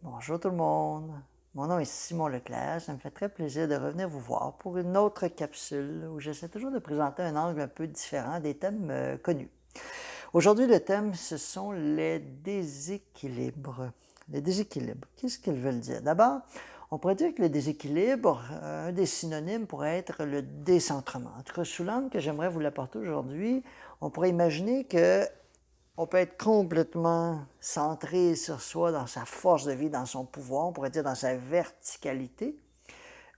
Bonjour tout le monde. Mon nom est Simon Leclerc. Ça me fait très plaisir de revenir vous voir pour une autre capsule où j'essaie toujours de présenter un angle un peu différent des thèmes connus. Aujourd'hui, le thème, ce sont les déséquilibres. Les déséquilibres, qu'est-ce qu'ils veulent dire? D'abord, on pourrait dire que le déséquilibre, un des synonymes pourrait être le décentrement. En tout cas, sous l'angle que j'aimerais vous l'apporter aujourd'hui, on pourrait imaginer que on peut être complètement centré sur soi, dans sa force de vie, dans son pouvoir, on pourrait dire dans sa verticalité,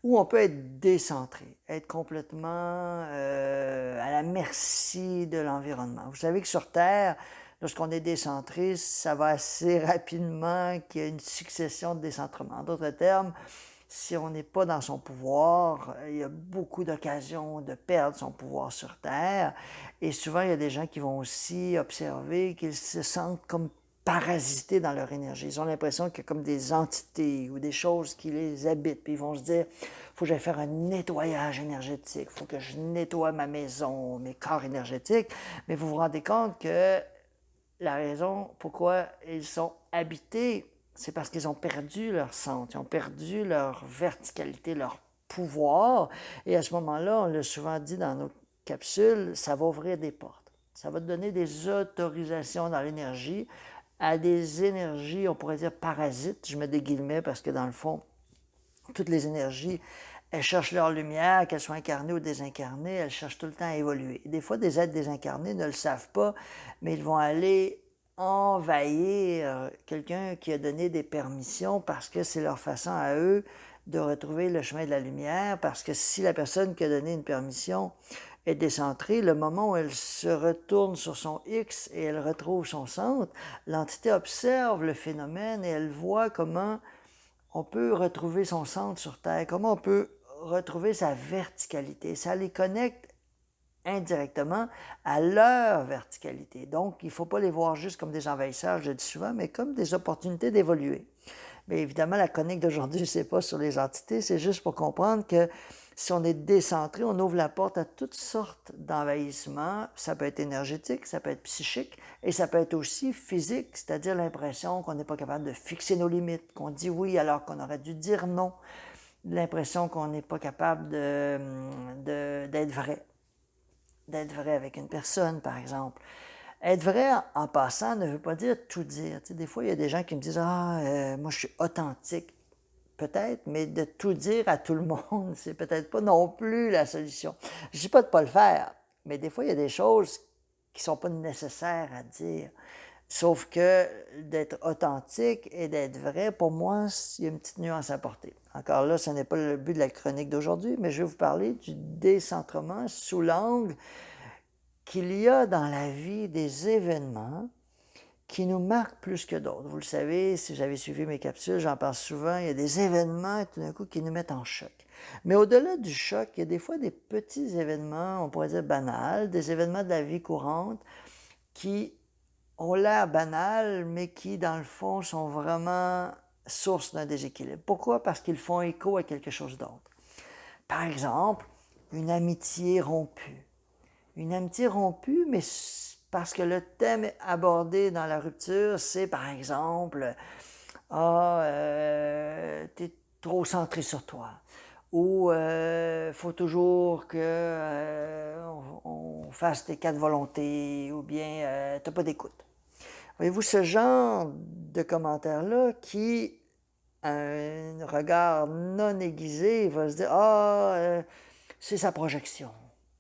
ou on peut être décentré, être complètement à la merci de l'environnement. Vous savez que sur Terre, lorsqu'on est décentré, ça va assez rapidement qu'il y a une succession de décentrements. En d'autres termes, si on n'est pas dans son pouvoir, il y a beaucoup d'occasions de perdre son pouvoir sur Terre. Et souvent, il y a des gens qui vont aussi observer qu'ils se sentent comme parasités dans leur énergie. Ils ont l'impression qu'il y a comme des entités ou des choses qui les habitent. Puis ils vont se dire, il faut que j'aille faire un nettoyage énergétique, il faut que je nettoie ma maison, mes corps énergétiques. Mais vous vous rendez compte que la raison pourquoi ils sont habités, c'est parce qu'ils ont perdu leur centre, ils ont perdu leur verticalité, leur pouvoir. Et à ce moment-là, on l'a souvent dit dans nos capsules, ça va ouvrir des portes. Ça va te donner des autorisations dans l'énergie à des énergies, on pourrait dire parasites. Je mets des guillemets parce que dans le fond, toutes les énergies, elles cherchent leur lumière, qu'elles soient incarnées ou désincarnées, elles cherchent tout le temps à évoluer. Des fois, des êtres désincarnés ne le savent pas, mais ils vont aller envahir quelqu'un qui a donné des permissions parce que c'est leur façon à eux de retrouver le chemin de la lumière, parce que si la personne qui a donné une permission est décentrée, le moment où elle se retourne sur son X et elle retrouve son centre, l'entité observe le phénomène et elle voit comment on peut retrouver son centre sur Terre, comment on peut retrouver sa verticalité. Ça les connecte indirectement à leur verticalité. Donc, il ne faut pas les voir juste comme des envahisseurs, je le dis souvent, mais comme des opportunités d'évoluer. Mais évidemment, la chronique d'aujourd'hui, ce n'est pas sur les entités, c'est juste pour comprendre que si on est décentré, on ouvre la porte à toutes sortes d'envahissements. Ça peut être énergétique, ça peut être psychique, et ça peut être aussi physique, c'est-à-dire l'impression qu'on n'est pas capable de fixer nos limites, qu'on dit oui alors qu'on aurait dû dire non, l'impression qu'on n'est pas capable d'être vrai, d'être vrai avec une personne, par exemple. Être vrai en passant ne veut pas dire tout dire. Tu sais, des fois, il y a des gens qui me disent moi, je suis authentique. Peut-être, mais de tout dire à tout le monde, c'est peut-être pas non plus la solution. Je ne dis pas de ne pas le faire, mais des fois, il y a des choses qui ne sont pas nécessaires à dire. Sauf que d'être authentique et d'être vrai, pour moi, il y a une petite nuance à apporter. Encore là, ce n'est pas le but de la chronique d'aujourd'hui, mais je vais vous parler du décentrement sous l'angle qu'il y a dans la vie des événements qui nous marquent plus que d'autres. Vous le savez, si vous avez suivi mes capsules, j'en parle souvent, il y a des événements tout d'un coup qui nous mettent en choc. Mais au-delà du choc, il y a des fois des petits événements, on pourrait dire banals, des événements de la vie courante qui ont l'air banals, mais qui, dans le fond, sont vraiment source d'un déséquilibre. Pourquoi? Parce qu'ils font écho à quelque chose d'autre. Par exemple, une amitié rompue. Une amitié rompue, mais parce que le thème abordé dans la rupture, c'est par exemple, t'es trop centré sur toi. Ou faut toujours que on fasse tes quatre volontés, ou bien t'as pas d'écoute. Voyez-vous, ce genre de commentaire-là qui, à un regard non aiguisé, va se dire c'est sa projection.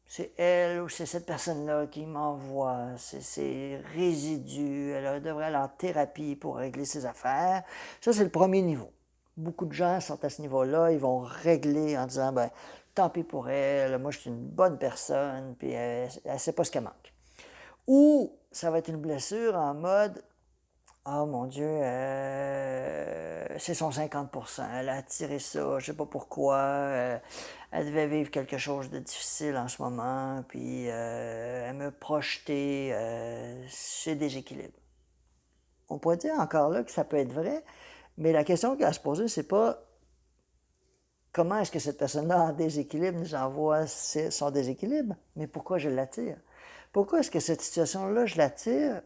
C'est elle ou c'est cette personne-là qui m'envoie ses résidus. Elle devrait aller en thérapie pour régler ses affaires. Ça, c'est le premier niveau. Beaucoup de gens sont à ce niveau-là. Ils vont régler en disant, ben, tant pis pour elle, moi, je suis une bonne personne, puis elle ne sait pas ce qu'elle manque. Ou ça va être une blessure en mode, oh mon Dieu, c'est son 50%. Elle a attiré ça, je sais pas pourquoi. Elle devait vivre quelque chose de difficile en ce moment, puis elle me projetait ce déséquilibre. On pourrait dire encore là que ça peut être vrai, mais la question qu'il y a à se poser, c'est pas comment est-ce que cette personne-là en déséquilibre nous envoie son déséquilibre, mais pourquoi je l'attire? Pourquoi est-ce que cette situation-là, je l'attire?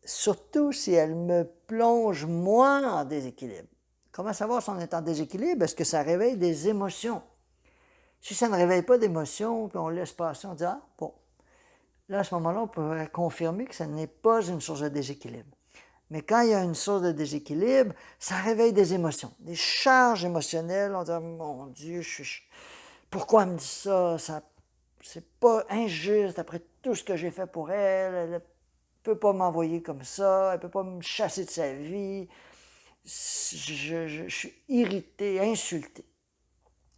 surtout si elle me plonge moi en déséquilibre. Comment savoir si on est en déséquilibre? Est-ce que ça réveille des émotions? Si ça ne réveille pas d'émotions, puis on laisse passer, on dit ah, bon. Là, à ce moment-là, on pourrait confirmer que ce n'est pas une source de déséquilibre. Mais quand il y a une source de déséquilibre, ça réveille des émotions, des charges émotionnelles. On dit oh, mon Dieu, pourquoi elle me dit ça? C'est pas injuste après tout ce que j'ai fait pour elle. Elle ne peut pas m'envoyer comme ça. Elle ne peut pas me chasser de sa vie. Je suis irrité, insulté.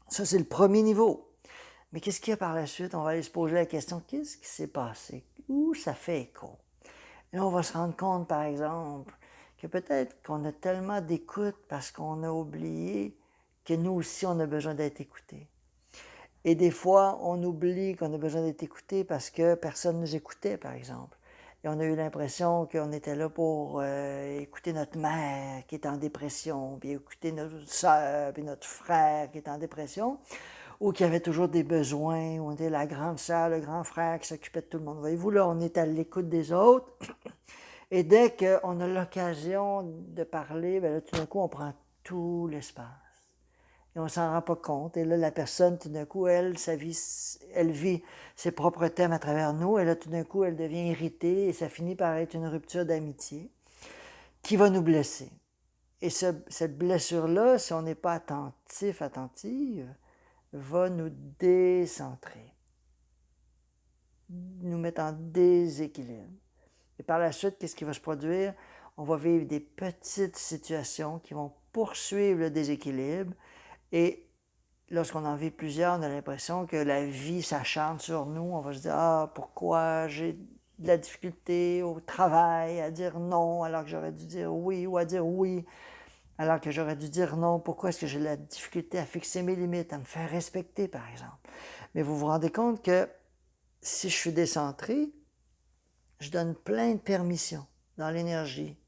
Ça, c'est le premier niveau. Mais qu'est-ce qu'il y a par la suite? On va aller se poser la question, qu'est-ce qui s'est passé? Où ça fait écho? Et là, on va se rendre compte, par exemple, que peut-être qu'on a tellement d'écoute parce qu'on a oublié que nous aussi, on a besoin d'être écoutés. Et des fois, on oublie qu'on a besoin d'être écouté parce que personne ne nous écoutait, par exemple. Et on a eu l'impression qu'on était là pour écouter notre mère qui est en dépression, puis écouter notre soeur, puis notre frère qui est en dépression, ou qui avait toujours des besoins, ou on était la grande sœur, le grand frère qui s'occupait de tout le monde. Voyez-vous, là, on est à l'écoute des autres. Et dès qu'on a l'occasion de parler, bien là, tout d'un coup, on prend tout l'espace. Et on ne s'en rend pas compte. Et là, la personne, tout d'un coup, elle, sa vie, elle vit ses propres thèmes à travers nous. Et là, tout d'un coup, elle devient irritée et ça finit par être une rupture d'amitié qui va nous blesser. Et cette blessure-là, si on n'est pas attentif, attentive, va nous décentrer, nous mettre en déséquilibre. Et par la suite, qu'est-ce qui va se produire? On va vivre des petites situations qui vont poursuivre le déséquilibre. Et lorsqu'on en vit plusieurs, on a l'impression que la vie s'acharne sur nous. On va se dire, ah, pourquoi j'ai de la difficulté au travail à dire non alors que j'aurais dû dire oui, ou à dire oui alors que j'aurais dû dire non. Pourquoi est-ce que j'ai de la difficulté à fixer mes limites, à me faire respecter, par exemple? Mais vous vous rendez compte que si je suis décentré, je donne plein de permissions dans l'énergie.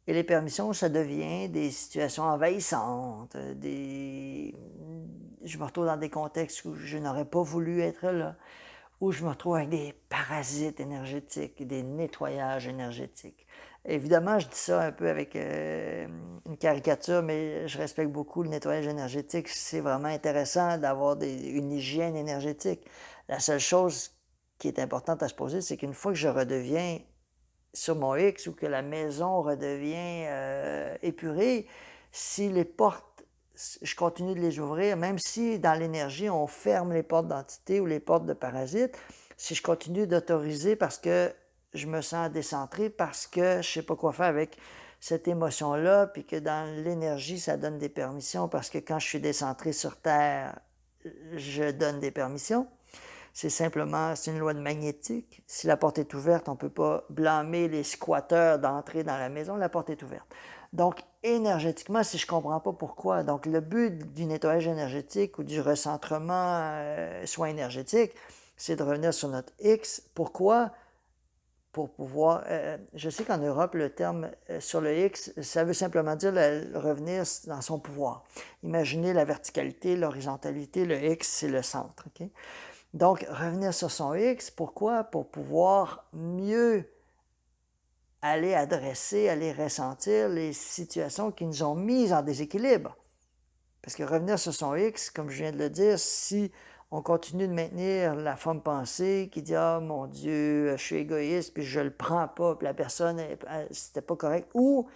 Et les permissions, ça devient des situations envahissantes, je me retrouve dans des contextes où je n'aurais pas voulu être là, où je me retrouve avec des parasites énergétiques, des nettoyages énergétiques. Évidemment, je dis ça un peu avec une caricature, mais je respecte beaucoup le nettoyage énergétique. C'est vraiment intéressant d'avoir une hygiène énergétique. La seule chose qui est importante à se poser, c'est qu'une fois que je redeviens sur mon X ou que la maison redevient épurée, si les portes, je continue de les ouvrir, même si dans l'énergie, on ferme les portes d'entité ou les portes de parasites, si je continue d'autoriser parce que je me sens décentré, parce que je ne sais pas quoi faire avec cette émotion-là, puis que dans l'énergie, ça donne des permissions, parce que quand je suis décentré sur Terre, je donne des permissions. C'est une loi de magnétique. Si la porte est ouverte, on ne peut pas blâmer les squatteurs d'entrer dans la maison, la porte est ouverte. Donc, énergétiquement, si je ne comprends pas pourquoi, donc le but du nettoyage énergétique ou du recentrement soin énergétique, c'est de revenir sur notre X. Pourquoi? Pour pouvoir... je sais qu'en Europe, le terme sur le X, ça veut simplement dire revenir dans son pouvoir. Imaginez la verticalité, l'horizontalité, le X, c'est le centre. Okay? Donc, revenir sur son X, pourquoi? Pour pouvoir mieux aller adresser, aller ressentir les situations qui nous ont mis en déséquilibre. Parce que revenir sur son X, comme je viens de le dire, si on continue de maintenir la forme pensée qui dit « Ah, mon Dieu, je suis égoïste, puis je le prends pas, puis la personne, c'était pas correct. » Ou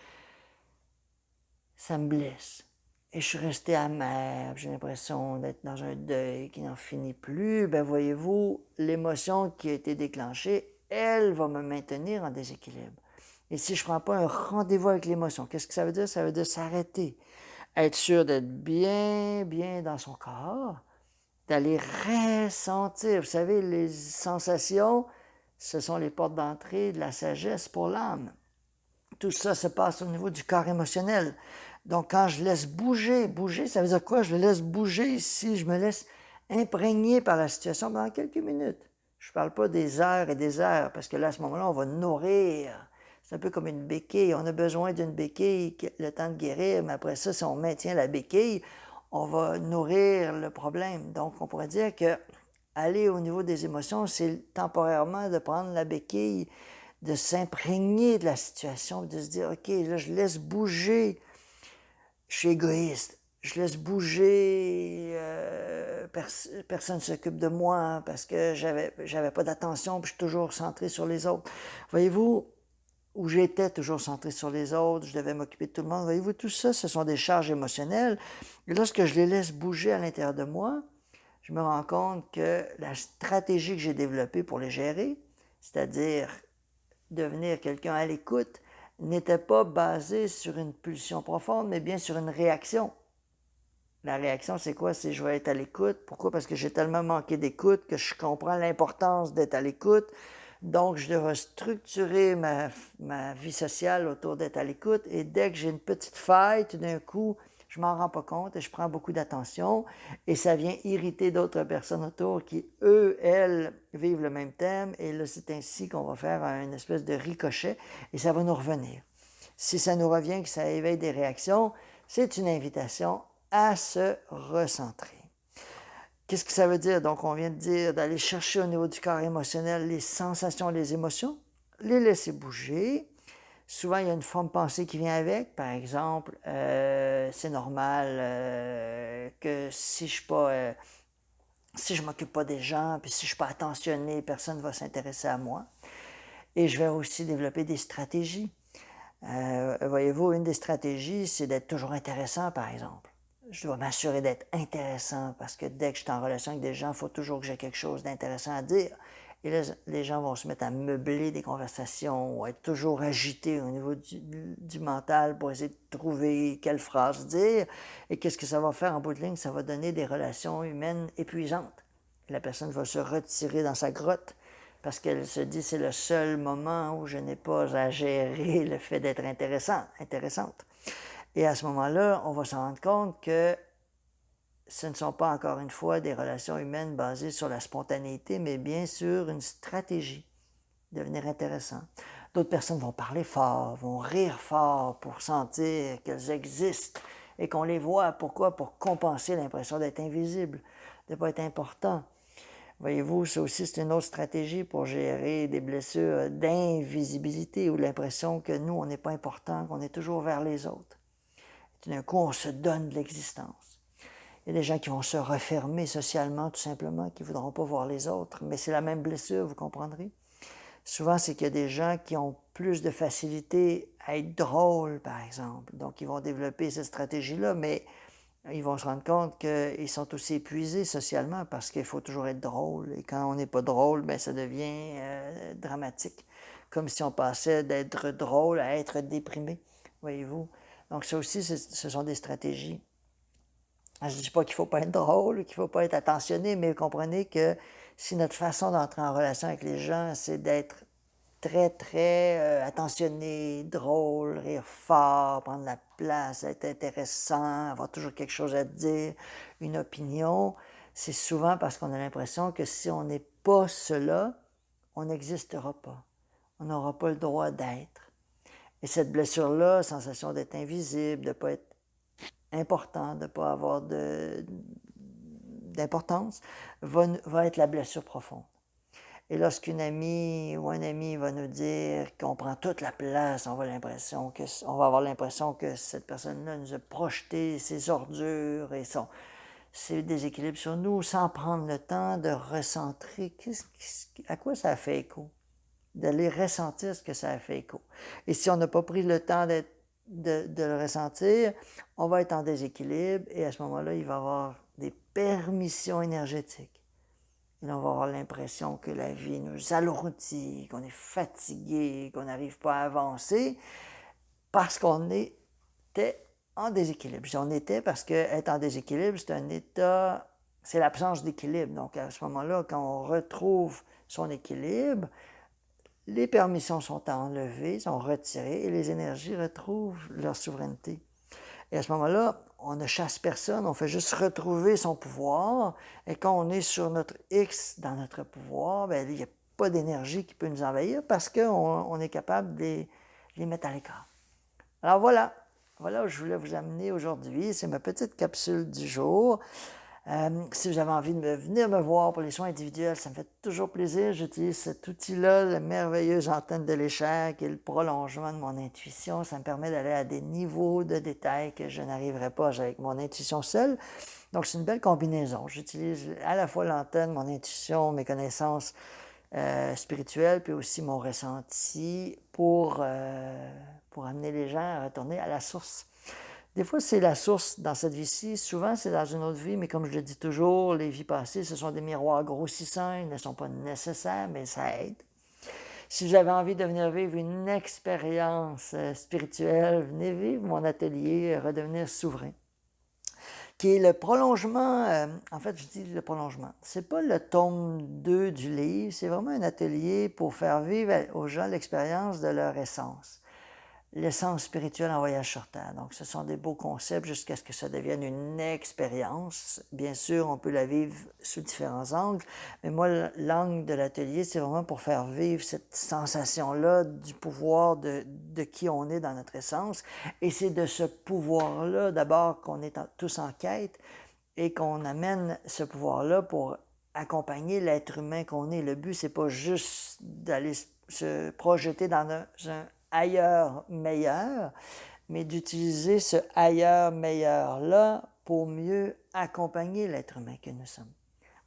« Ça me blesse. » Et je suis resté amer, j'ai l'impression d'être dans un deuil qui n'en finit plus. Ben voyez-vous, l'émotion qui a été déclenchée, elle va me maintenir en déséquilibre. Et si je ne prends pas un rendez-vous avec l'émotion, qu'est-ce que ça veut dire? Ça veut dire s'arrêter, être sûr d'être bien, bien dans son corps, d'aller ressentir. Vous savez, les sensations, ce sont les portes d'entrée de la sagesse pour l'âme. Tout ça se passe au niveau du corps émotionnel. Donc, quand je laisse bouger, ça veut dire quoi? Je le laisse bouger si je me laisse imprégner par la situation pendant quelques minutes. Je ne parle pas des heures et des heures, parce que là, à ce moment-là, on va nourrir. C'est un peu comme une béquille. On a besoin d'une béquille le temps de guérir, mais après ça, si on maintient la béquille, on va nourrir le problème. Donc, on pourrait dire que aller au niveau des émotions, c'est temporairement de prendre la béquille de s'imprégner de la situation, de se dire, OK, là, je laisse bouger, je suis égoïste, je laisse bouger, personne ne s'occupe de moi parce que j'avais pas d'attention, puis je suis toujours centré sur les autres. Voyez-vous, où j'étais toujours centré sur les autres, je devais m'occuper de tout le monde. Voyez-vous, tout ça, ce sont des charges émotionnelles. Et lorsque je les laisse bouger à l'intérieur de moi, je me rends compte que la stratégie que j'ai développée pour les gérer, c'est-à-dire devenir quelqu'un à l'écoute, n'était pas basée sur une pulsion profonde, mais bien sur une réaction. La réaction, c'est quoi? C'est je vais être à l'écoute. Pourquoi? Parce que j'ai tellement manqué d'écoute que je comprends l'importance d'être à l'écoute. Donc, je devrais structurer ma vie sociale autour d'être à l'écoute. Et dès que j'ai une petite faille, tout d'un coup, je m'en rends pas compte et je prends beaucoup d'attention. Et ça vient irriter d'autres personnes autour qui, eux, elles, vivent le même thème. Et là, c'est ainsi qu'on va faire une espèce de ricochet et ça va nous revenir. Si ça nous revient, que ça éveille des réactions, c'est une invitation à se recentrer. Qu'est-ce que ça veut dire? Donc, on vient de dire d'aller chercher au niveau du corps émotionnel les sensations, les émotions, les laisser bouger. Souvent, il y a une forme pensée qui vient avec. Par exemple, c'est normal que si je m'occupe pas des gens, puis si je suis pas attentionné, personne ne va s'intéresser à moi. Et je vais aussi développer des stratégies. Voyez-vous, une des stratégies, c'est d'être toujours intéressant, par exemple. Je dois m'assurer d'être intéressant parce que dès que je suis en relation avec des gens, il faut toujours que j'ai quelque chose d'intéressant à dire. Et là, les gens vont se mettre à meubler des conversations, ou être toujours agités au niveau du mental pour essayer de trouver quelle phrase dire. Et qu'est-ce que ça va faire en bout de ligne? Ça va donner des relations humaines épuisantes. La personne va se retirer dans sa grotte parce qu'elle se dit c'est le seul moment où je n'ai pas à gérer le fait d'être intéressante. Et à ce moment-là, on va se rendre compte que ce ne sont pas encore une fois des relations humaines basées sur la spontanéité, mais bien sur une stratégie, devenir intéressant. D'autres personnes vont parler fort, vont rire fort pour sentir qu'elles existent et qu'on les voit. Pourquoi? Pour compenser l'impression d'être invisible, de ne pas être important. Voyez-vous, ça aussi, c'est une autre stratégie pour gérer des blessures d'invisibilité ou l'impression que nous, on n'est pas important, qu'on est toujours vers les autres. Tout d'un coup, on se donne de l'existence. Il y a des gens qui vont se refermer socialement, tout simplement, qui ne voudront pas voir les autres, mais c'est la même blessure, vous comprendrez. Souvent, c'est qu'il y a des gens qui ont plus de facilité à être drôles, par exemple. Donc, ils vont développer cette stratégie-là, mais ils vont se rendre compte qu'ils sont aussi épuisés socialement parce qu'il faut toujours être drôle. Et quand on n'est pas drôle, bien, ça devient dramatique. Comme si on passait d'être drôle à être déprimé, voyez-vous. Donc, ça aussi, ce sont des stratégies. Je ne dis pas qu'il ne faut pas être drôle, qu'il ne faut pas être attentionné, mais vous comprenez que si notre façon d'entrer en relation avec les gens, c'est d'être très, très attentionné, drôle, rire fort, prendre la place, être intéressant, avoir toujours quelque chose à dire, une opinion, c'est souvent parce qu'on a l'impression que si on n'est pas cela, on n'existera pas. On n'aura pas le droit d'être. Et cette blessure-là, sensation d'être invisible, de ne pas être important, de ne pas avoir d'importance, va être la blessure profonde. Et lorsqu'une amie ou un ami va nous dire qu'on prend toute la place, on va avoir l'impression que cette personne-là nous a projeté ses ordures et ses déséquilibres sur nous sans prendre le temps de recentrer. À quoi ça a fait écho? D'aller ressentir ce que ça a fait écho. Et si on n'a pas pris le temps de le ressentir, on va être en déséquilibre et à ce moment-là, il va y avoir des permissions énergétiques. Et là, on va avoir l'impression que la vie nous alourdit, qu'on est fatigué, qu'on n'arrive pas à avancer parce qu'on était en déséquilibre. Si on était, parce qu'être en déséquilibre, c'est un état, c'est l'absence d'équilibre. Donc, à ce moment-là, quand on retrouve son équilibre, les permissions sont enlevées, sont retirées et les énergies retrouvent leur souveraineté. Et à ce moment-là, on ne chasse personne, on fait juste retrouver son pouvoir. Et quand on est sur notre X dans notre pouvoir, bien, il n'y a pas d'énergie qui peut nous envahir parce qu'on est capable de les mettre à l'écart. Alors voilà où je voulais vous amener aujourd'hui. C'est ma petite capsule du jour. Si vous avez envie de venir me voir pour les soins individuels, ça me fait toujours plaisir. J'utilise cet outil-là, la merveilleuse antenne de l'échelle, qui est le prolongement de mon intuition. Ça me permet d'aller à des niveaux de détails que je n'arriverais pas avec mon intuition seule. Donc, c'est une belle combinaison. J'utilise à la fois l'antenne, mon intuition, mes connaissances spirituelles, puis aussi mon ressenti pour amener les gens à retourner à la source. Des fois, c'est la source dans cette vie-ci. Souvent, c'est dans une autre vie, mais comme je le dis toujours, les vies passées, ce sont des miroirs grossissants. Ils ne sont pas nécessaires, mais ça aide. Si vous avez envie de venir vivre une expérience spirituelle, venez vivre mon atelier Redevenir souverain, qui est le prolongement, en fait, je dis le prolongement. C'est pas le tome 2 du livre, c'est vraiment un atelier pour faire vivre aux gens l'expérience de leur essence. L'essence spirituelle en voyage sur Terre. Donc, ce sont des beaux concepts jusqu'à ce que ça devienne une expérience. Bien sûr, on peut la vivre sous différents angles, mais moi, l'angle de l'atelier, c'est vraiment pour faire vivre cette sensation-là du pouvoir de qui on est dans notre essence. Et c'est de ce pouvoir-là, d'abord, qu'on est tous en quête et qu'on amène ce pouvoir-là pour accompagner l'être humain qu'on est. Le but, c'est pas juste d'aller se projeter dans un ailleurs meilleur, mais d'utiliser ce ailleurs meilleur-là pour mieux accompagner l'être humain que nous sommes.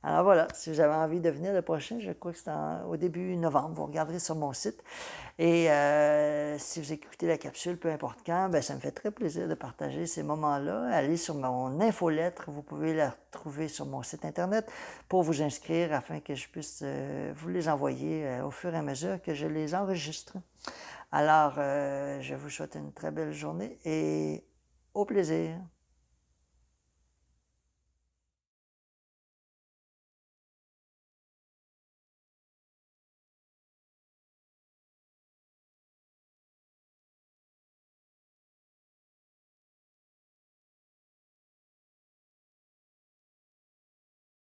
Alors voilà, si vous avez envie de venir le prochain, je crois que c'est au début novembre, vous regarderez sur mon site. Et si vous écoutez la capsule, peu importe quand, bien, ça me fait très plaisir de partager ces moments-là. Allez sur mon infolettre, vous pouvez la retrouver sur mon site Internet pour vous inscrire afin que je puisse vous les envoyer au fur et à mesure que je les enregistre. Alors, je vous souhaite une très belle journée et au plaisir.